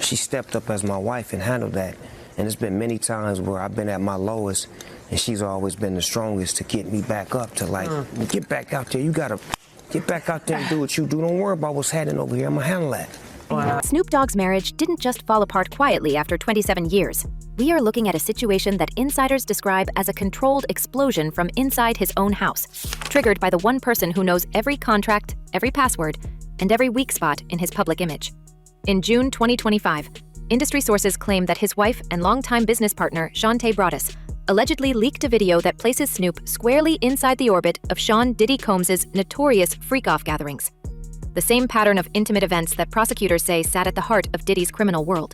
she stepped up as my wife and handled that. And there's been many times where I've been at my lowest, and she's always been the strongest to get me back up to like, get back out there. You gotta get back out there and do what you do. Don't worry about what's happening over here. I'm gonna handle that. Snoop Dogg's marriage didn't just fall apart quietly after 27 years. We are looking at a situation that insiders describe as a controlled explosion from inside his own house, triggered by the one person who knows every contract, every password, and every weak spot in his public image. In June 2025, industry sources claim that his wife and longtime business partner, Shantae, allegedly leaked a video that places Snoop squarely inside the orbit of Sean Diddy Combs' notorious freak-off gatherings. The same pattern of intimate events that prosecutors say sat at the heart of Diddy's criminal world.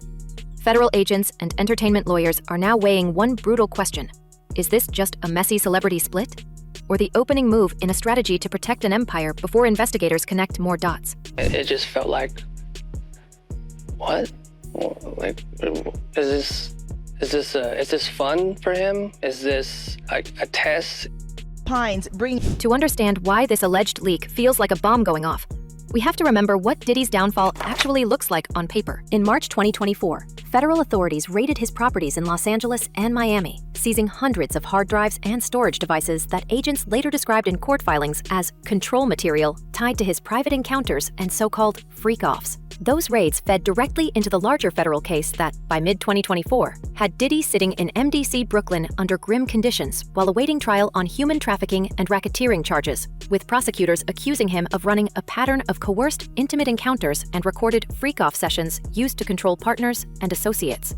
Federal agents and entertainment lawyers are now weighing one brutal question. Is this just a messy celebrity split? Or the opening move in a strategy to protect an empire before investigators connect more dots? It just felt like, what? Like, is this fun for him? Is this like a test? To understand why this alleged leak feels like a bomb going off, we have to remember what Diddy's downfall actually looks like on paper. In March 2024, federal authorities raided his properties in Los Angeles and Miami, seizing hundreds of hard drives and storage devices that agents later described in court filings as control material tied to his private encounters and so-called freak-offs. Those raids fed directly into the larger federal case that, by mid-2024, had Diddy sitting in MDC Brooklyn under grim conditions while awaiting trial on human trafficking and racketeering charges, with prosecutors accusing him of running a pattern of coerced, intimate encounters and recorded freak-off sessions used to control partners and associates.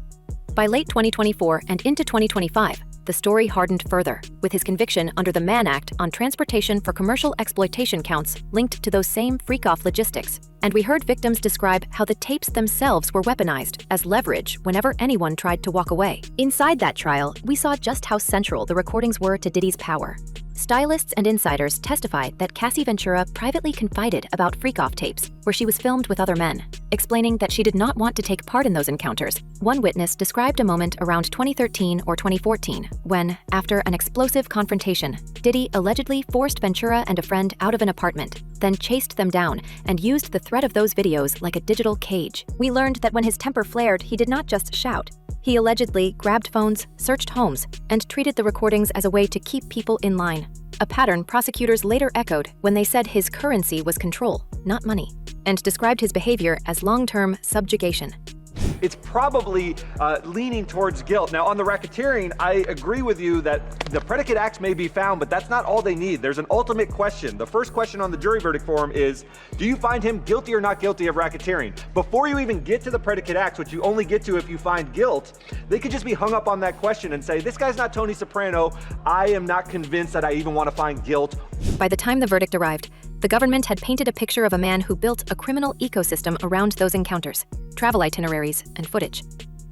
By late 2024 and into 2025, the story hardened further, with his conviction under the Mann Act on transportation for commercial exploitation counts linked to those same freak-off logistics. And we heard victims describe how the tapes themselves were weaponized as leverage whenever anyone tried to walk away. Inside that trial, we saw just how central the recordings were to Diddy's power. Stylists and insiders testified that Cassie Ventura privately confided about freak-off tapes where she was filmed with other men, explaining that she did not want to take part in those encounters. One witness described a moment around 2013 or 2014 when, after an explosive confrontation, Diddy allegedly forced Ventura and a friend out of an apartment, then chased them down and used the threat of those videos like a digital cage. We learned that when his temper flared, he did not just shout. He allegedly grabbed phones, searched homes, and treated the recordings as a way to keep people in line, a pattern prosecutors later echoed when they said his currency was control, not money, and described his behavior as long-term subjugation. It's probably leaning towards guilt. Now, on the racketeering, I agree with you that the predicate acts may be found, but that's not all they need. There's an ultimate question. The first question on the jury verdict form is, do you find him guilty or not guilty of racketeering? Before you even get to the predicate acts, which you only get to if you find guilt, they could just be hung up on that question and say, this guy's not Tony Soprano. I am not convinced that I even want to find guilt. By the time the verdict arrived, the government had painted a picture of a man who built a criminal ecosystem around those encounters, travel itineraries, and footage.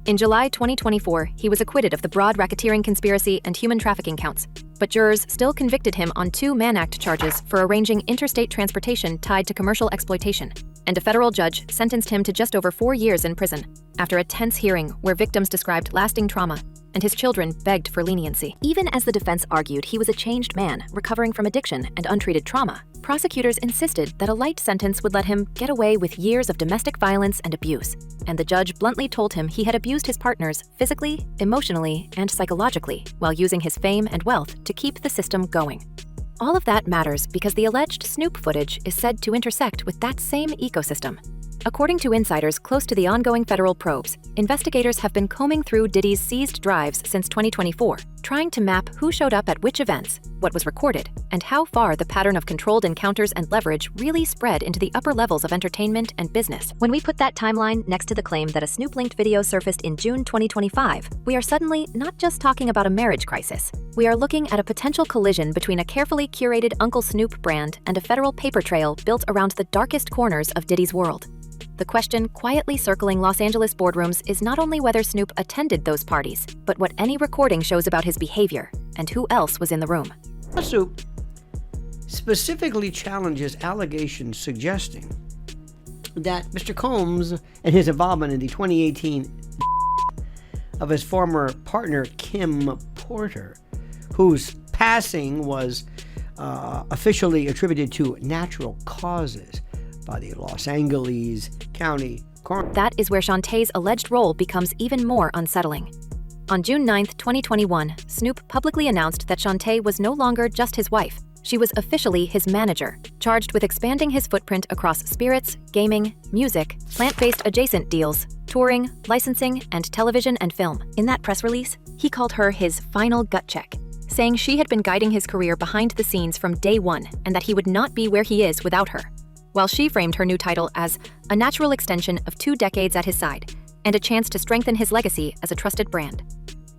In July 2024, he was acquitted of the broad racketeering conspiracy and human trafficking counts, but jurors still convicted him on 2 Mann Act charges for arranging interstate transportation tied to commercial exploitation, and a federal judge sentenced him to just over 4 years in prison, after a tense hearing where victims described lasting trauma, and his children begged for leniency. Even as the defense argued he was a changed man recovering from addiction and untreated trauma, prosecutors insisted that a light sentence would let him get away with years of domestic violence and abuse, and the judge bluntly told him he had abused his partners physically, emotionally, and psychologically while using his fame and wealth to keep the system going. All of that matters because the alleged Snoop footage is said to intersect with that same ecosystem. According to insiders close to the ongoing federal probes, investigators have been combing through Diddy's seized drives since 2024, trying to map who showed up at which events, what was recorded, and how far the pattern of controlled encounters and leverage really spread into the upper levels of entertainment and business. When we put that timeline next to the claim that a Snoop-linked video surfaced in June 2025, we are suddenly not just talking about a marriage crisis. We are looking at a potential collision between a carefully curated Uncle Snoop brand and a federal paper trail built around the darkest corners of Diddy's world. The question quietly circling Los Angeles boardrooms is not only whether Snoop attended those parties, but what any recording shows about his behavior and who else was in the room. Snoop specifically challenges allegations suggesting that Mr. Combs and his involvement in the 2018 of his former partner Kim Porter, whose passing was officially attributed to natural causes by the Los Angeles County That is where Shantae's alleged role becomes even more unsettling. On June 9, 2021, Snoop publicly announced that Shantae was no longer just his wife. She was officially his manager, charged with expanding his footprint across spirits, gaming, music, plant-based adjacent deals, touring, licensing, and television and film. In that press release, he called her his final gut check, saying she had been guiding his career behind the scenes from day one and that he would not be where he is without her, while she framed her new title as a natural extension of 2 decades at his side and a chance to strengthen his legacy as a trusted brand.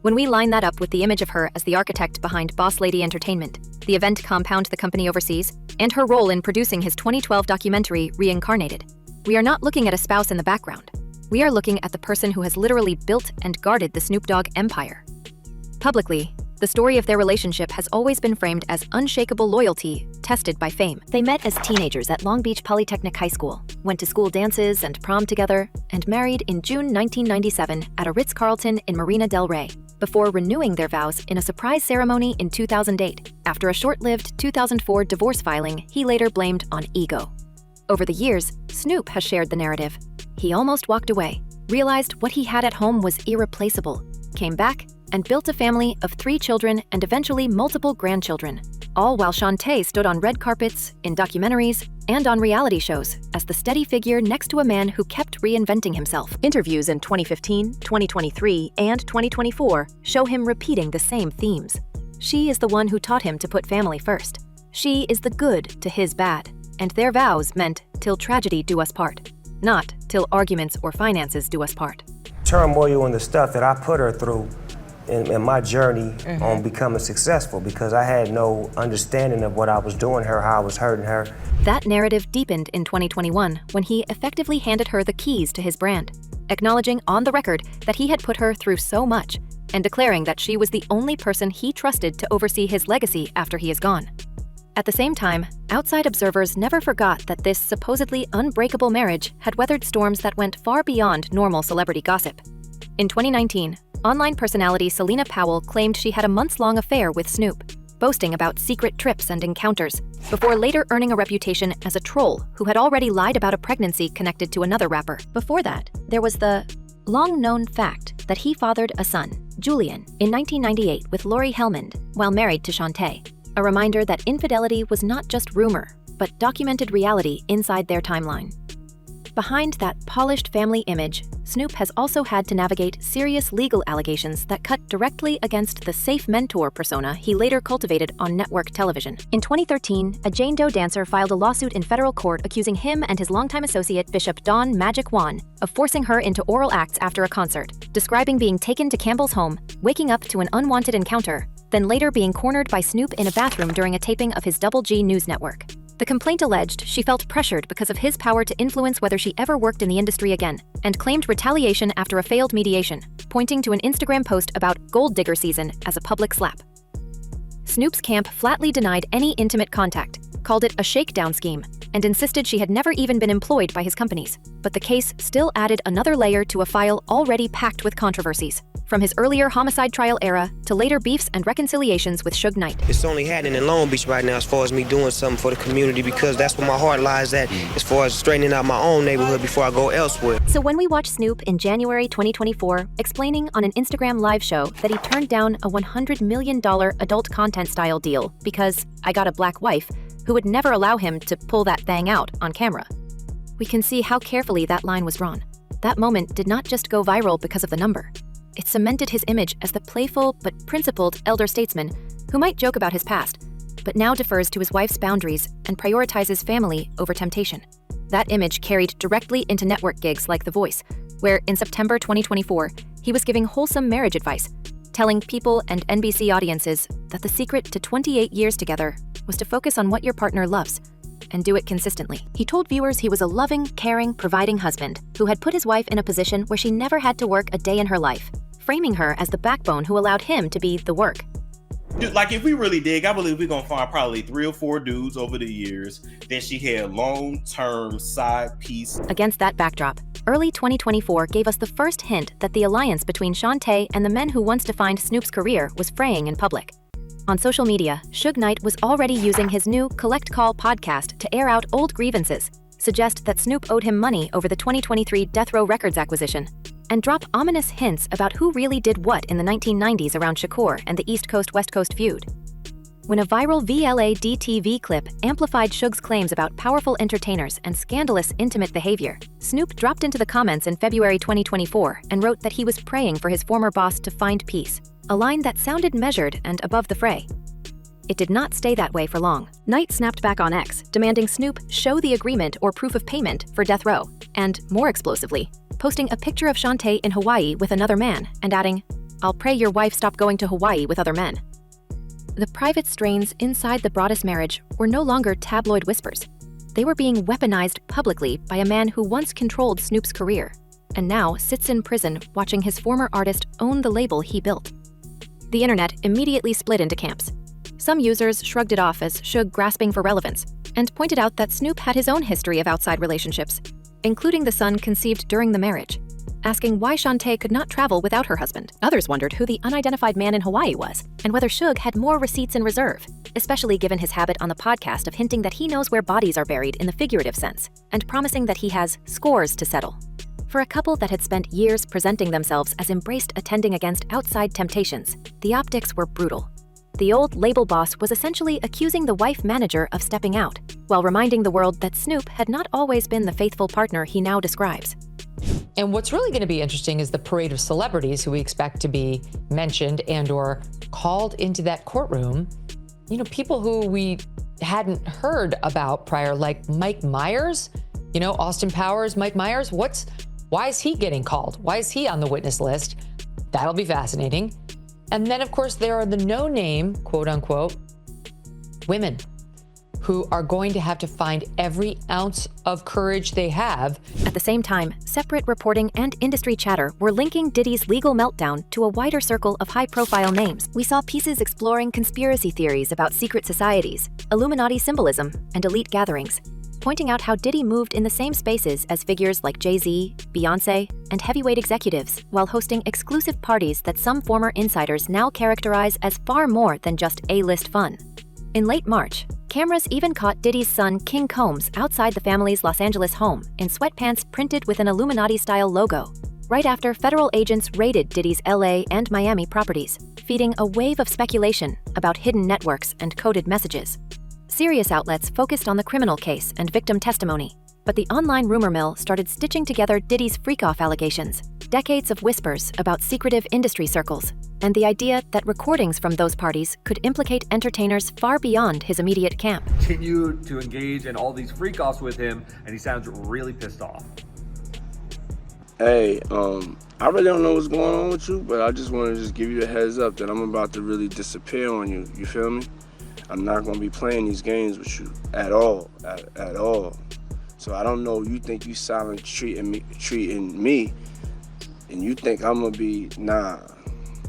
When we line that up with the image of her as the architect behind Boss Lady Entertainment, the event compound the company oversees, and her role in producing his 2012 documentary Reincarnated, we are not looking at a spouse in the background. We are looking at the person who has literally built and guarded the Snoop Dogg empire. Publicly, the story of their relationship has always been framed as unshakable loyalty tested by fame. They met as teenagers at Long Beach Polytechnic High School, went to school dances and prom together, and married in June 1997 at a Ritz-Carlton in Marina del Rey, before renewing their vows in a surprise ceremony in 2008. After a short-lived 2004 divorce filing he later blamed on ego. Over the years, Snoop has shared the narrative. He almost walked away, realized what he had at home was irreplaceable, came back, and built a family of 3 children and eventually multiple grandchildren, all while Shantae stood on red carpets, in documentaries, and on reality shows as the steady figure next to a man who kept reinventing himself. Interviews in 2015, 2023, and 2024 show him repeating the same themes. She is the one who taught him to put family first. She is the good to his bad, and their vows meant till tragedy do us part, not till arguments or finances do us part. Turmoil and the stuff that I put her through in my journey on becoming successful, because I had no understanding of what I was doing her, how I was hurting her. That narrative deepened in 2021 when he effectively handed her the keys to his brand, acknowledging on the record that he had put her through so much and declaring that she was the only person he trusted to oversee his legacy after he is gone. At the same time, outside observers never forgot that this supposedly unbreakable marriage had weathered storms that went far beyond normal celebrity gossip. In 2019, online personality Selena Powell claimed she had a months-long affair with Snoop, boasting about secret trips and encounters, before later earning a reputation as a troll who had already lied about a pregnancy connected to another rapper. Before that, there was the long-known fact that he fathered a son, Julian, in 1998 with Lori Hellmond, while married to Shantae, a reminder that infidelity was not just rumor, but documented reality inside their timeline. Behind that polished family image, Snoop has also had to navigate serious legal allegations that cut directly against the safe mentor persona he later cultivated on network television. In 2013, a Jane Doe dancer filed a lawsuit in federal court accusing him and his longtime associate Bishop Don Magic Juan of forcing her into oral acts after a concert, describing being taken to Campbell's home, waking up to an unwanted encounter, then later being cornered by Snoop in a bathroom during a taping of his Double G News network. The complaint alleged she felt pressured because of his power to influence whether she ever worked in the industry again, and claimed retaliation after a failed mediation, pointing to an Instagram post about gold digger season as a public slap. Snoop's camp flatly denied any intimate contact, called it a shakedown scheme, and insisted she had never even been employed by his companies. But the case still added another layer to a file already packed with controversies, from his earlier homicide trial era to later beefs and reconciliations with Suge Knight. It's only happening in Long Beach right now as far as me doing something for the community, because that's where my heart lies at, as far as straightening out my own neighborhood before I go elsewhere. So when we watch Snoop in January 2024 explaining on an Instagram live show that he turned down a $100 million adult content style deal because I got a black wife who would never allow him to pull that thing out on camera, we can see how carefully that line was drawn. That moment did not just go viral because of the number. It cemented his image as the playful but principled elder statesman who might joke about his past, but now defers to his wife's boundaries and prioritizes family over temptation. That image carried directly into network gigs like The Voice, where in September 2024, he was giving wholesome marriage advice, telling People and NBC audiences that the secret to 28 years together was to focus on what your partner loves and do it consistently. He told viewers he was a loving, caring, providing husband who had put his wife in a position where she never had to work a day in her life, framing her as the backbone who allowed him to be the work. Dude, like, if we really dig, I believe we're gonna find probably 3 or 4 dudes over the years that she had long-term side piece. Against that backdrop, early 2024 gave us the first hint that the alliance between Shantae and the men who once defined Snoop's career was fraying in public. On social media, Suge Knight was already using his new Collect Call podcast to air out old grievances, suggest that Snoop owed him money over the 2023 Death Row Records acquisition, and drop ominous hints about who really did what in the 1990s around Shakur and the East Coast-West Coast feud. When a viral VLA-DTV clip amplified Suge's claims about powerful entertainers and scandalous intimate behavior, Snoop dropped into the comments in February 2024 and wrote that he was praying for his former boss to find peace, a line that sounded measured and above the fray. It did not stay that way for long. Knight snapped back on X, demanding Snoop show the agreement or proof of payment for Death Row, and, more explosively, posting a picture of Shantae in Hawaii with another man and adding, "I'll pray your wife stop going to Hawaii with other men." The private strains inside the Broaddus marriage were no longer tabloid whispers. They were being weaponized publicly by a man who once controlled Snoop's career, and now sits in prison watching his former artist own the label he built. The internet immediately split into camps. Some users shrugged it off as Suge grasping for relevance, and pointed out that Snoop had his own history of outside relationships, including the son conceived during the marriage, asking why Shantae could not travel without her husband. Others wondered who the unidentified man in Hawaii was, and whether Suge had more receipts in reserve, especially given his habit on the podcast of hinting that he knows where bodies are buried in the figurative sense, and promising that he has scores to settle. For a couple that had spent years presenting themselves as embraced attending against outside temptations, the optics were brutal. The old label boss was essentially accusing the wife manager of stepping out, while reminding the world that Snoop had not always been the faithful partner he now describes. And what's really going to be interesting is the parade of celebrities who we expect to be mentioned and or called into that courtroom. You know, people who we hadn't heard about prior, like Mike Myers, you know, Austin Powers, Mike Myers. Why is he getting called? Why is he on the witness list? That'll be fascinating. And then, of course, there are the no-name, quote unquote, women who are going to have to find every ounce of courage they have. At the same time, separate reporting and industry chatter were linking Diddy's legal meltdown to a wider circle of high-profile names. We saw pieces exploring conspiracy theories about secret societies, Illuminati symbolism, and elite gatherings, pointing out how Diddy moved in the same spaces as figures like Jay-Z, Beyonce, and heavyweight executives, while hosting exclusive parties that some former insiders now characterize as far more than just A-list fun. In late March, cameras even caught Diddy's son King Combs outside the family's Los Angeles home in sweatpants printed with an Illuminati-style logo, right after federal agents raided Diddy's LA and Miami properties, feeding a wave of speculation about hidden networks and coded messages. Serious outlets focused on the criminal case and victim testimony, but the online rumor mill started stitching together Diddy's freak-off allegations, decades of whispers about secretive industry circles, and the idea that recordings from those parties could implicate entertainers far beyond his immediate camp. Continue to engage in all these freak-offs with him, and he sounds really pissed off. Hey, I really don't know what's going on with you, but I just want to just give you a heads up that I'm about to really disappear on you. You feel me? I'm not going to be playing these games with you at all, at all. So I don't know, you think you silent treating me, and you think I'm going to be, nah.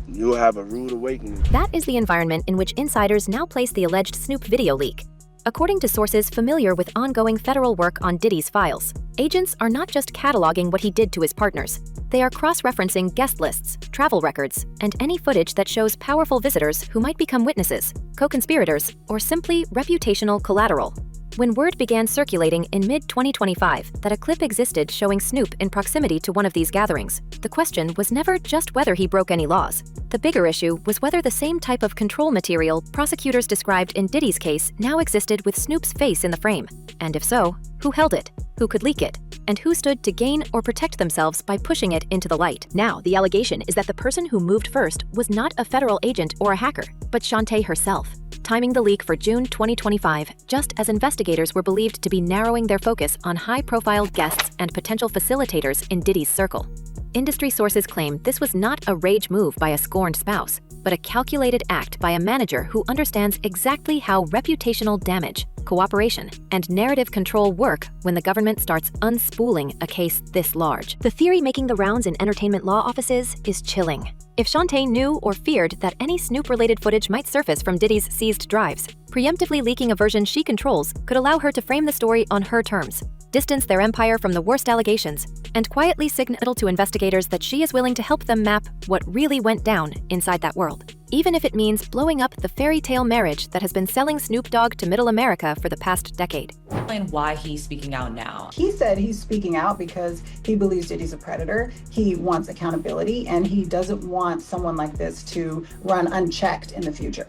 You'll have a rude awakening. That is the environment in which insiders now place the alleged Snoop video leak. According to sources familiar with ongoing federal work on Diddy's files, agents are not just cataloging what he did to his partners. They are cross-referencing guest lists, travel records, and any footage that shows powerful visitors who might become witnesses, co-conspirators, or simply reputational collateral. When word began circulating in mid-2025 that a clip existed showing Snoop in proximity to one of these gatherings, the question was never just whether he broke any laws. The bigger issue was whether the same type of control material prosecutors described in Diddy's case now existed with Snoop's face in the frame. And if so, who held it? Who could leak it? And who stood to gain or protect themselves by pushing it into the light? Now, the allegation is that the person who moved first was not a federal agent or a hacker, but Shantae herself, timing the leak for June 2025, just as investigators were believed to be narrowing their focus on high-profile guests and potential facilitators in Diddy's circle. Industry sources claim this was not a rage move by a scorned spouse, but a calculated act by a manager who understands exactly how reputational damage, cooperation, and narrative control work when the government starts unspooling a case this large. The theory making the rounds in entertainment law offices is chilling. If Shantae knew or feared that any Snoop-related footage might surface from Diddy's seized drives, preemptively leaking a version she controls could allow her to frame the story on her terms. distance their empire from the worst allegations, and quietly signal to investigators that she is willing to help them map what really went down inside that world, even if it means blowing up the fairy tale marriage that has been selling Snoop Dogg to Middle America for the past decade. And why he's speaking out now. He said he's speaking out because he believes Diddy's a predator, he wants accountability, and he doesn't want someone like this to run unchecked in the future.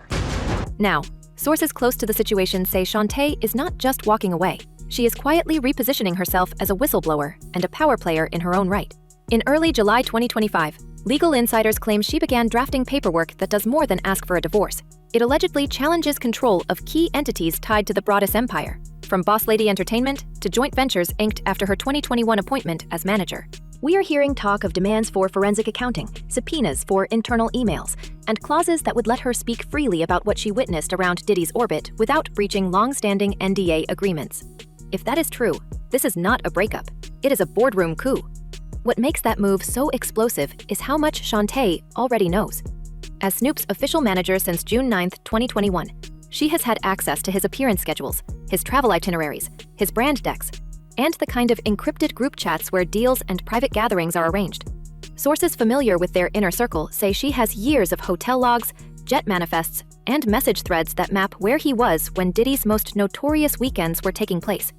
Now, sources close to the situation say Shantae is not just walking away. She is quietly repositioning herself as a whistleblower and a power player in her own right. In early July 2025, legal insiders claim she began drafting paperwork that does more than ask for a divorce. It allegedly challenges control of key entities tied to the Broaddus empire, from Boss Lady Entertainment to joint ventures inked after her 2021 appointment as manager. We are hearing talk of demands for forensic accounting, subpoenas for internal emails, and clauses that would let her speak freely about what she witnessed around Diddy's orbit without breaching long-standing NDA agreements. If that is true, this is not a breakup. It is a boardroom coup. What makes that move so explosive is how much Shantae already knows. As Snoop's official manager since June 9, 2021, she has had access to his appearance schedules, his travel itineraries, his brand decks, and the kind of encrypted group chats where deals and private gatherings are arranged. Sources familiar with their inner circle say she has years of hotel logs, jet manifests, and message threads that map where he was when Diddy's most notorious weekends were taking place.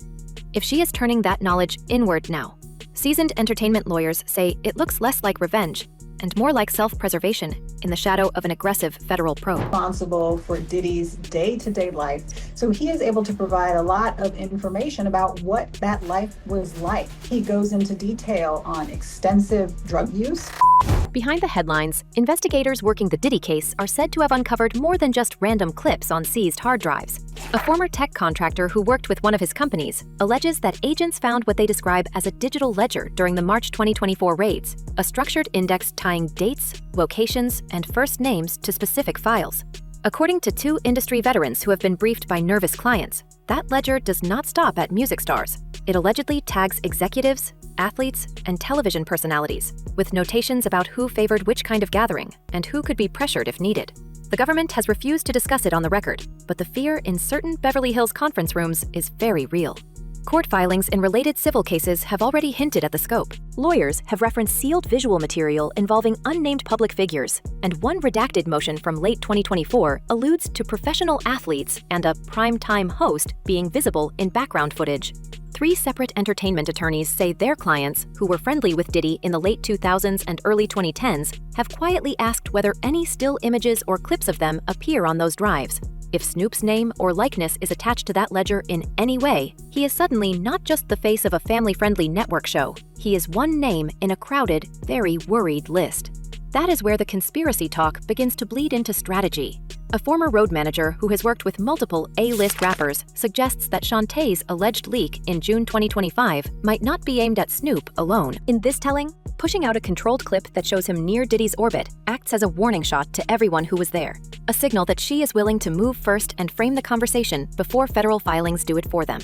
If she is turning that knowledge inward now, seasoned entertainment lawyers say it looks less like revenge and more like self-preservation in the shadow of an aggressive federal probe. Responsible for Diddy's day-to-day life, so he is able to provide a lot of information about what that life was like. He goes into detail on extensive drug use. Behind the headlines, investigators working the Diddy case are said to have uncovered more than just random clips on seized hard drives. A former tech contractor who worked with one of his companies alleges that agents found what they describe as a digital ledger during the March 2024 raids, a structured index tying dates, locations, and first names to specific files. According to two industry veterans who have been briefed by nervous clients, that ledger does not stop at music stars. It allegedly tags executives, athletes, and television personalities, with notations about who favored which kind of gathering and who could be pressured if needed. The government has refused to discuss it on the record, but the fear in certain Beverly Hills conference rooms is very real. Court filings in related civil cases have already hinted at the scope. Lawyers have referenced sealed visual material involving unnamed public figures, and one redacted motion from late 2024 alludes to professional athletes and a primetime host being visible in background footage. 3 separate entertainment attorneys say their clients, who were friendly with Diddy in the late 2000s and early 2010s, have quietly asked whether any still images or clips of them appear on those drives. If Snoop's name or likeness is attached to that ledger in any way, he is suddenly not just the face of a family-friendly network show. He is one name in a crowded, very worried list. That is where the conspiracy talk begins to bleed into strategy. A former road manager who has worked with multiple A-list rappers suggests that Shantae's alleged leak in June 2025 might not be aimed at Snoop alone. In this telling, pushing out a controlled clip that shows him near Diddy's orbit acts as a warning shot to everyone who was there, a signal that she is willing to move first and frame the conversation before federal filings do it for them.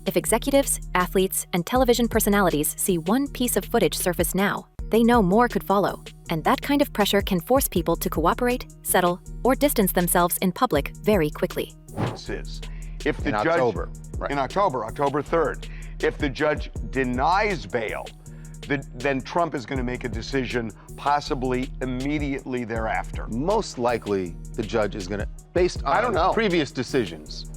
If executives, athletes, and television personalities see one piece of footage surface now, they know more could follow, and that kind of pressure can force people to cooperate, settle, or distance themselves in public very quickly. If the in judge, October, right. In October 3rd, if the judge denies bail, then Trump is going to make a decision possibly immediately thereafter. Most likely, the judge is going to, based on previous decisions,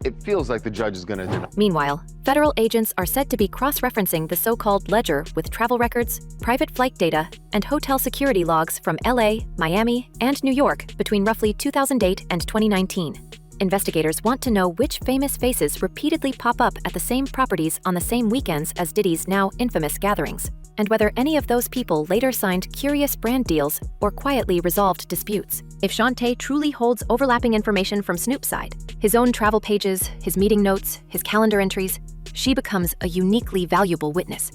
it feels like the judge is going to deny. Meanwhile, federal agents are said to be cross-referencing the so-called ledger with travel records, private flight data, and hotel security logs from LA, Miami, and New York between roughly 2008 and 2019. Investigators want to know which famous faces repeatedly pop up at the same properties on the same weekends as Diddy's now infamous gatherings, and whether any of those people later signed curious brand deals or quietly resolved disputes. If Shantae truly holds overlapping information from Snoop's side, his own travel pages, his meeting notes, his calendar entries, she becomes a uniquely valuable witness,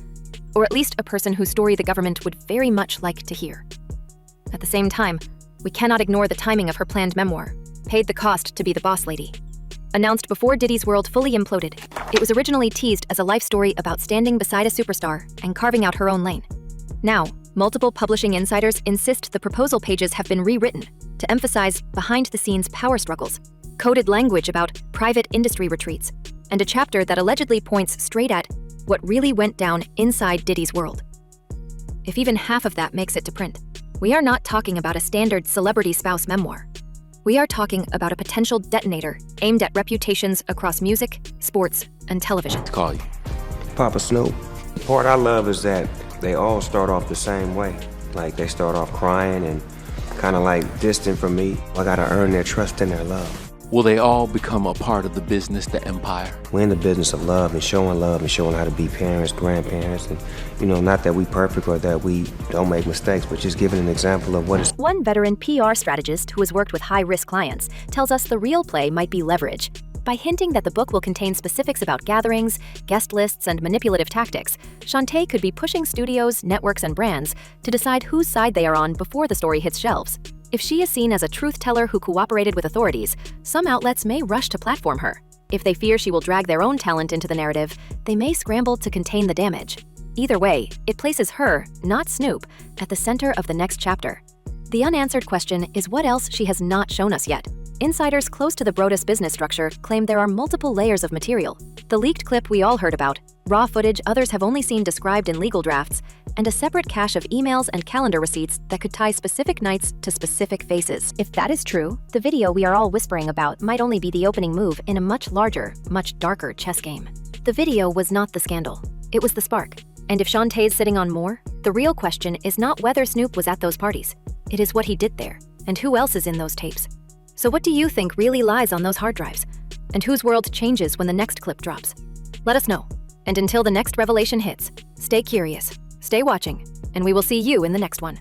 or at least a person whose story the government would very much like to hear. At the same time, we cannot ignore the timing of her planned memoir, Paid the Cost to be the Boss Lady. Announced before Diddy's world fully imploded, it was originally teased as a life story about standing beside a superstar and carving out her own lane. Now, multiple publishing insiders insist the proposal pages have been rewritten to emphasize behind-the-scenes power struggles, coded language about private industry retreats, and a chapter that allegedly points straight at what really went down inside Diddy's world. If even half of that makes it to print, we are not talking about a standard celebrity spouse memoir. We are talking about a potential detonator aimed at reputations across music, sports, and television. To call you. Papa Snoop. The part I love is that they all start off the same way. Like they start off crying and kind of like distant from me. I gotta earn their trust and their love. Will they all become a part of the business, the empire? We're in the business of love and showing how to be parents, grandparents, and not that we perfect or that we don't make mistakes, but just giving an example of what is. One veteran PR strategist who has worked with high-risk clients tells us the real play might be leverage. By hinting that the book will contain specifics about gatherings, guest lists, and manipulative tactics, Shantae could be pushing studios, networks, and brands to decide whose side they are on before the story hits shelves. If she is seen as a truth teller who cooperated with authorities, some outlets may rush to platform her. If they fear she will drag their own talent into the narrative, they may scramble to contain the damage. Either way, it places her, not Snoop, at the center of the next chapter. The unanswered question is what else she has not shown us yet. Insiders close to the Brodus business structure claim there are multiple layers of material. The leaked clip we all heard about, raw footage others have only seen described in legal drafts, and a separate cache of emails and calendar receipts that could tie specific nights to specific faces. If that is true, the video we are all whispering about might only be the opening move in a much larger, much darker chess game. The video was not the scandal. It was the spark. And if Shantae's sitting on more, the real question is not whether Snoop was at those parties. It is what he did there, and who else is in those tapes. So what do you think really lies on those hard drives? And whose world changes when the next clip drops? Let us know. And until the next revelation hits, stay curious, stay watching, and we will see you in the next one.